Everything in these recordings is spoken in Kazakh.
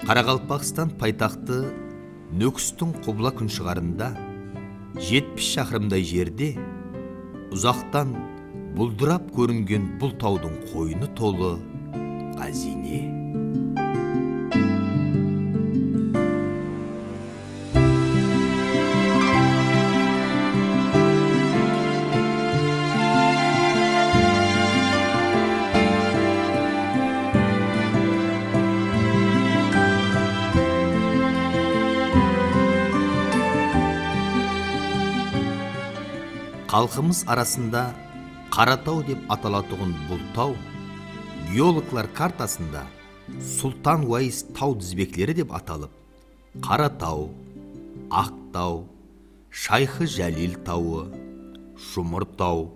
Қарақалпақстан пайтақты Нөкістің құбыла күншығарында 70 шақырымдай жерде ұзақтан бұлдырап көрінген бұл таудың қойны толы қазине. Халқымыз арасында Қаратау деп аталатұғын бұл тау, геологлар картасында Сұлтан Уайс тау тізбектері деп аталып, Қаратау, Ақтау, Шайхы Жәлел тауы, Жұмыр тау,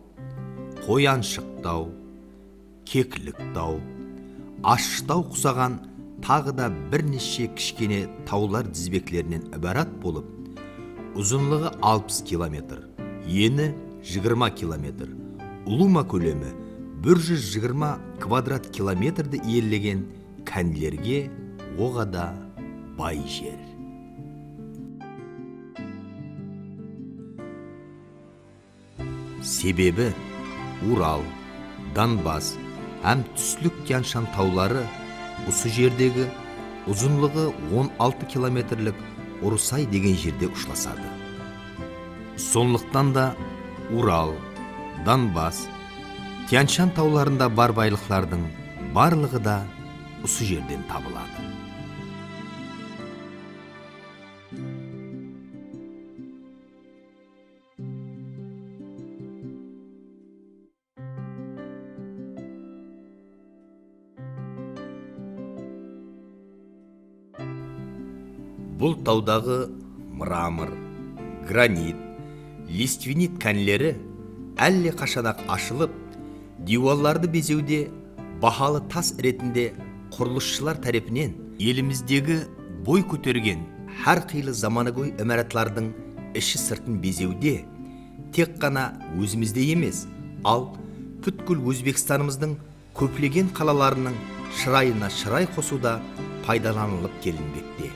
Қояншық тау, Кекілік тау, Аштау құсаған тағы да бірнеше кішкене таулар тізбектерінен ібарат болып, ұзынлығы 60 километр, ені 20 километр, ұлыма көлемі 120 квадрат километрді иелеген кәнілерге оғада бай жер. Себебі Урал, Донбасс әм түслік Тянь-Шань таулары осы жердегі ұзынлығы 16 километрлік Ұрысай деген жерде ұшласады. Сондықтан да Урал, Донбасс, Тянь-Шань тауларында бар байлықтардың барлығы да осы жерден табылады. Бұл таудағы мрамор, гранит, лиственит кәнілері әлі қашанақ ашылып, диуалларды безеуде бағалы тас ретінде құрылысшылар тарапынан еліміздегі бой көтерген әр қилы заманауи имараттардың іші сыртын безеуде тек қана өзімізде емес, ал бүткіл Өзбекстанымыздың көплеген қалаларының шырайына шырай қосуда пайдаланылып келінбекте.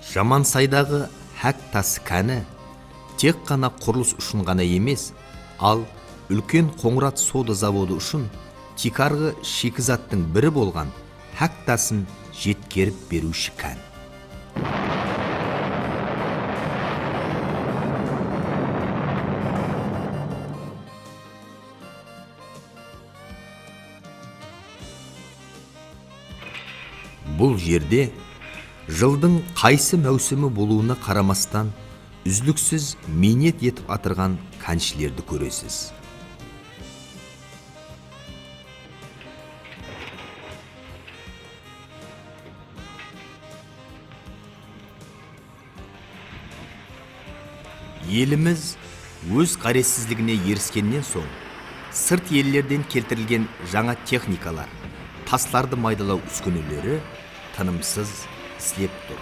Жамансайдағы Хәк тасы кәні тек қана құрылыс үшін ғана емес, ал үлкен Қоңырат сода заводы үшін тикарғы шикізаттың бірі болған Хәк тасын жеткеріп беруші кән. Бұл жерде жылдың қайсы мәусімі болуына қарамастан үзліксіз минет етіп атырған кәншілерді көресіз. Еліміз өз қаресізлігіне еріскеннен соң, сырт елдерден келтірілген жаңа техникалар, тасларды майдалау үскенелері тынымсыз сілеп тұр.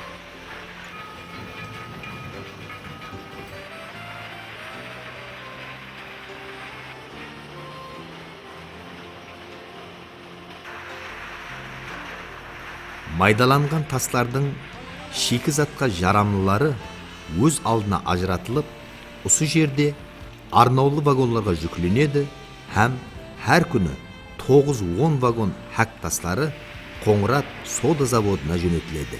Майдаланған таслардың шикізатқа жарамлылары өз алдына ажыратылып, осы жерде арнаулы вагонларға жүкленеді, һәм әр күні 9-10 вагон Хәк таслары Қоңырат сода заводына жөнелтіледі.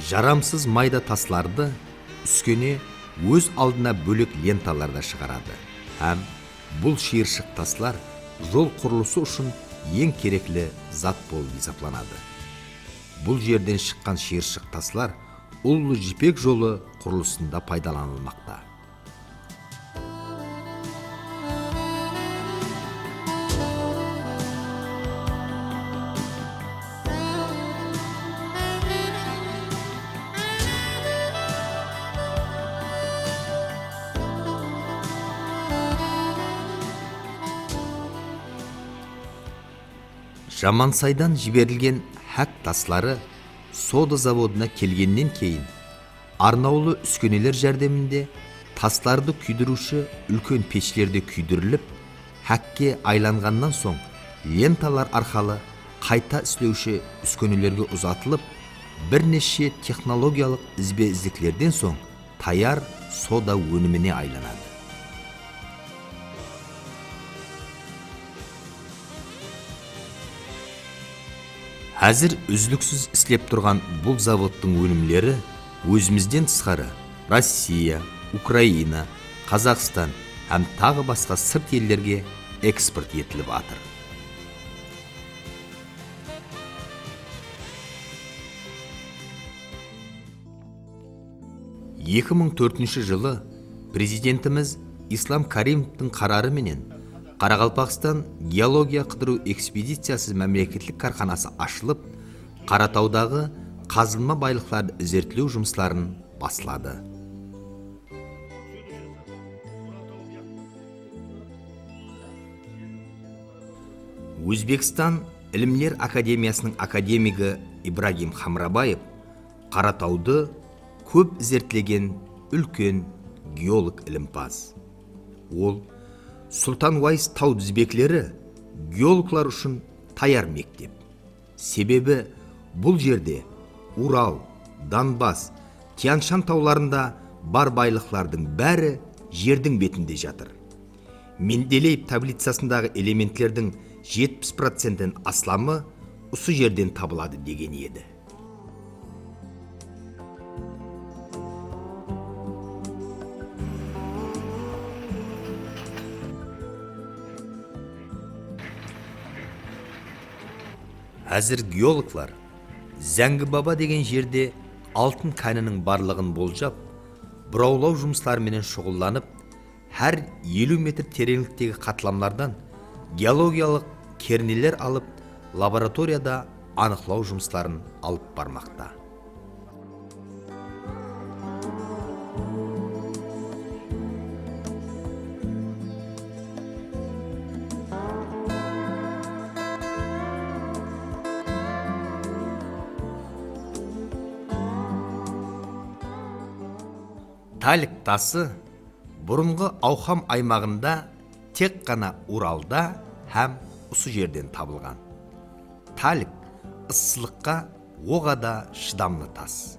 Жарамсыз майда тасларды үскене өз алдына бөлек ленталарда шығарады. Һәм бұл шиыршық таслар жол құрылысы үшін ең кереклі зат болып есептелінеді. Бұл жерден шыққан шиыршық таслар Ұлы Жібек жолы құрылысында пайдаланылмақта. Жамансайдан жіберілген хәк таслары сода заводына келгеннен кейін арнаулы үскенелер жәрдемінде тасларды күйдіруші үлкен печлерде күйдіріліп, хәкке айланғаннан соң ленталар арқалы қайта істеуші үскенелерге ұзатылып, бірнеше технологиялық іздеклерден соң таяр сода өніміне айланады. Әзір үзліксіз істеп тұрған бұл заводтың өнімлері өзімізден тысқары Россия, Украина, Қазақстан һәм тағы басқа сырт елдерге экспорт етіліп атыр. Екі мың төртінші жылы президентіміз Ислам Каримовтың қарары менен Қарақалпақстан геология қыдыру экспедициясы мемлекеттік карханасы ашылып, Қаратаудағы қазылма байлықтарды ізертлеу жұмыстарын басылады. Өзбекстан Ілімлер академиясының академигі Ибрагим Хамрабаев Қаратауды көп ізертлеген үлкен геолог ілімпаз. Ол Сұлтан Уайс тау тізбеклері геологлар үшін таяр мектеп. Себебі бұл жерде Урал, Донбасс, Тянь-Шань тауларында бар байлықтардың бәрі жердің бетінде жатыр. Менделеев таблицасындағы элементтердің 70%-ін асламы осы жерден табылады деген еді. Әзір геологлар Зәңгі Баба деген жерде алтын кәнінің барлығын болжап, бұраулау жұмыстарымен шұғылданып, әр 50 метр тереңліктегі қатламlardan геологиялық кернелер алып, лабораторияда анықтау жұмыстарын алып бармақта. Талік тасы бұрынғы Аухам аймағында тек қана Уралда һәм осы жерден табылған. Талік ыстыққа оғада шыдамлы тас.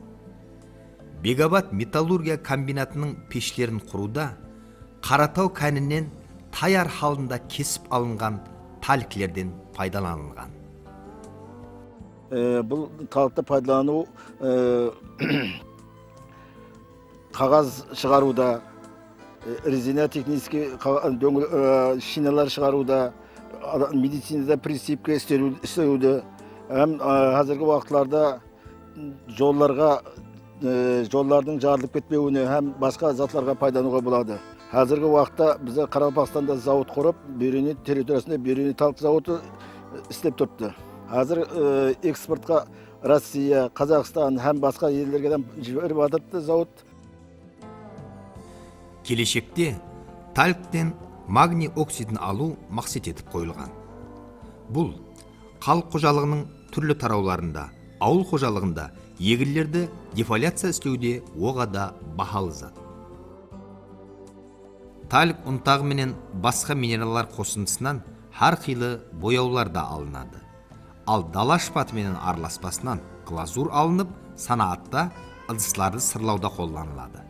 Бегабат металлургия комбинатының пешлерін құруда Қаратау кәнінен таяр халында кесіп алынған таліклерден пайдаланылған. Бұл талыкты пайдалану қағаз шығаруда, резина технический шиналар шығаруда, медицинада прицепке істеуді, қазіргі уақытларда жоллардың жарылып кетпеуіне һәм басқа затларға пайдалануға болады. Қазіргі уақытта бізде Қарақалпақстанда завод құрып, Берене территориясында Берене талық заводы істеп тұрды. Қазір экспортқа Россия, Қазақстан һәм басқа елдерге жіберіп жатырды завод. Келешекте таліктен магний оксидін алу мақсат етіп қойылған. Бұл халық қожалығының түрлі тарауларында, ауыл қожалығында егілерді дефоляция істеуде оғада бағалы зат. Талік ұнтағы менен басқа минералдар қосындысынан har қилы бояулар да алынады. Ал дала шпаты менен араласпасынан глазур алынып, санаатта ыдыстарды сырлауда қолданылады.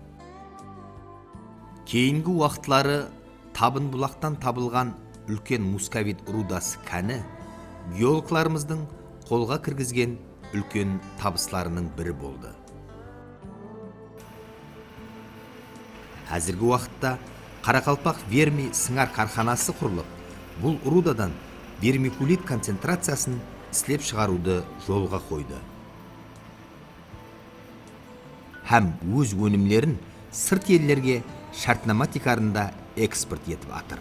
Кейінгі уақытлары табын бұлақтан табылған үлкен мусковит рудасы кәні геологларымыздың қолға кіргізген үлкен табысларының бірі болды. Әзіргі уақытта Қарақалпақ верми сыңар карханасы құрылып, бұл рудадан вермикулит концентрациясын істеп шығаруды жолға қойды. Һәм өз өнімлерін сырт елдерге шартнама тикарында экспорт етіп атыр.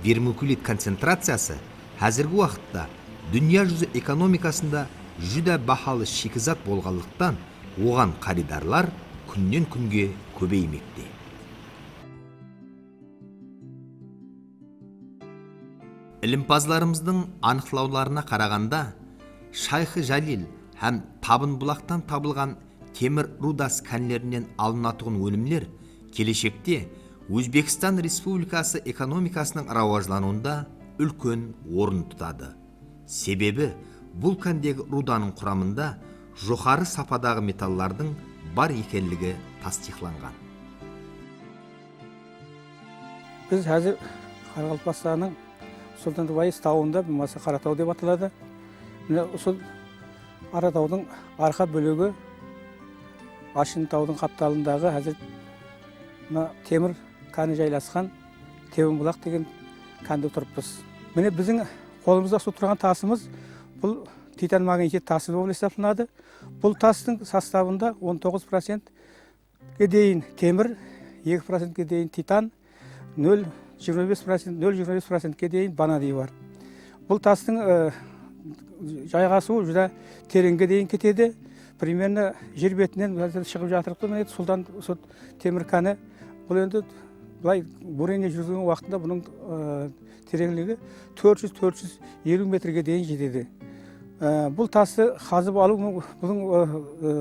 Вермикулит концентрациясы әзіргі уақытта дүния жүзі экономикасында жүдә бахалы шикізат болғандықтан оған қаридарлар күннен күнге көбеймекте. Илимпазларымыздың анықлауларына қарағанда, Шайхы Жалил һәм Табын бұлақтан табылған темір рудас кәнлерінен алынатығын өнімлер келешекте Өзбекстан Республикасы экономикасының рауажлануында үлкен орын тұтады. Себебі бұл кәндегі руданың құрамында жоғары сападағы металлардың бар екенлігі тастиқланған. Біз қазір Қарақалпақстанның Сұлтан-Байыс тауында, болмаса Қаратау деп аталады. Сол Қаратаудың арқа бөлігі Ашын таудың қапталындағы қазір темір кәні жайласқан Тебінбұлақ деген кәнде тұрыппыз. Міне біздің қолымызда су тұрған тасымыз бұл титан магнетит тасы болып есептелінеді. Бұл тастың составында 19%-ге дейін темір, 2%-ге дейін титан, 0,25%-ге дейін ванадий бар. Бұл тастың жайғасуы жүзі тереңге дейін кетеді. Примерно жер бетінен шығып жатырықты сұлтан темір кәні. Бұл енді бұлай бурение жүрген уақытында бұның тереңлігі 400-450 метрге дейін жетеді. Бұл тасты қазып алу, бұның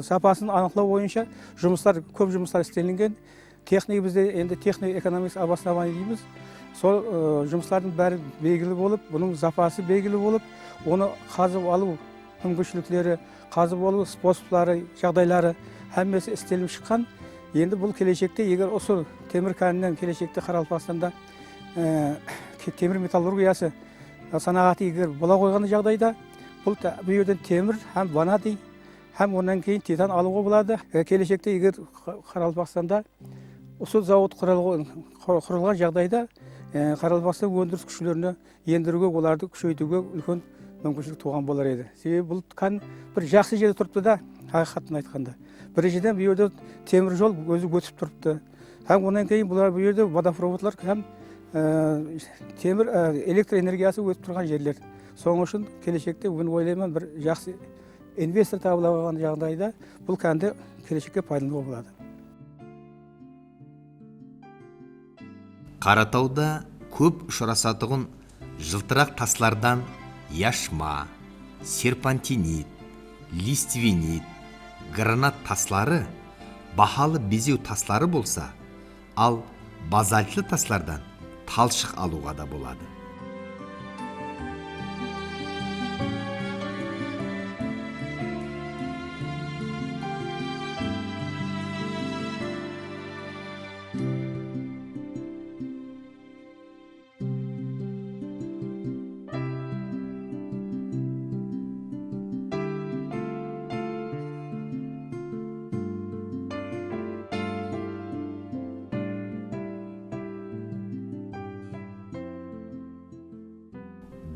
сапасын анықтау бойынша көп жұмыстар істелінген. Техника бізде енді техник-экономикс обоснование дейміз. Сол жұмыстардың бәрі белгілі болып, бұның запасы белгілі болып, оны қазып алу мүмкіншіліктері, қазып алу способлары, жағдайлары әммесі істеліп шыққан. Енді бұл келешекте, егер осы темір кәнінен келешекте Қарақалпақстанда темір металлургиясы санағаты егер бола қойған жағдайда, бұл жерден темір, һәм ванадий, һәм онан кейін титан алуға болады. Келешекте егер Қарақалпақстанда осы зауыт құрылған жағдайда Қарақалпақстан өндіріс күштеріне ендіруге, оларды күшейтуге үлкен мүмкіншілік туған болар еді. Себебі бұл кән бір жақсы жерде тұрыпты да, хақиқатын айтқанда. Біріншіден бұл жерде темір жол өзі өтіп тұрыпты. Һәм онан кейін бұл жерде водопроводлар һәм темір электроэнергиясы өтіп тұрған жерлер. Соның үшін келешекте мен ойлаймын бір жақсы инвестор табыла қалған жағдайда бұл кәнді келешекке пайдалануға болады. Қаратауда көп ұшырасатығын жылтырақ таслардан яшма, серпантинит, лиственит, гранат таслары бахалы безеу таслары болса, ал базальтлы таслардан талшық алуға да болады.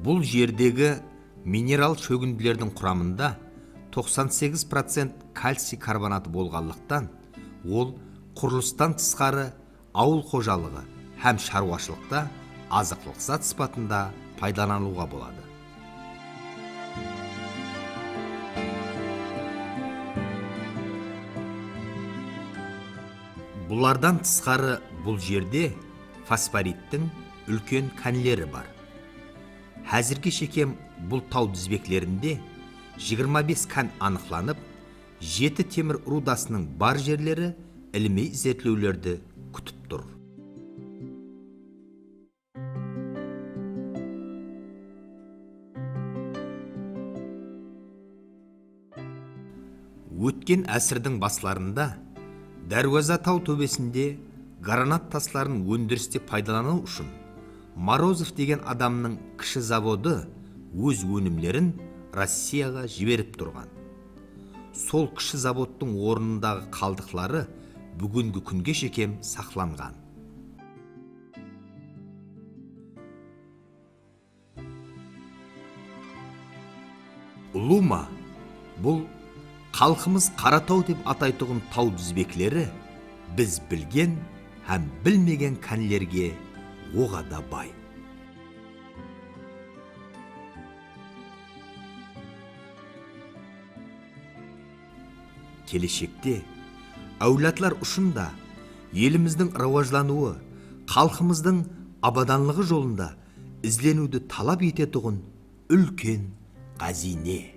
Бұл жердегі минерал шөгінділердің құрамында 98% кальций карбонаты болғанлықтан, ол құрылыстан тысқары ауыл қожалығы һәм шаруашылықта азықлық зат сипатында пайдалануға болады. Бұлардан тысқары бұл жерде фосфориттің үлкен кәнілері бар. Әзірге шекем бұл тау тізбектерінде 25 кән анықланып, 7 темір рудасының бар жерлері іліми зерттеулерді күтіп тұр. Өткен әсірдің басларында Дәруаза тау төбесінде гранат тасларын өндірісте пайдалану үшін Морозов деген адамның кіші заводы өз өнімлерін Россияға жіберіп тұрған. Сол кіші заводтың орнындағы қалдықлары бүгінгі күнге шекем сақланған. Лума бұл халқымыз Қаратау деп атайтұғын тау тізбекілері біз білген һәм білмеген кәнілерге оғада бай. Келешекте әулетлар ұшында еліміздің рауажлануы, халқымыздың абаданлығы жолында ізденуді талап ететұғын үлкен қазине.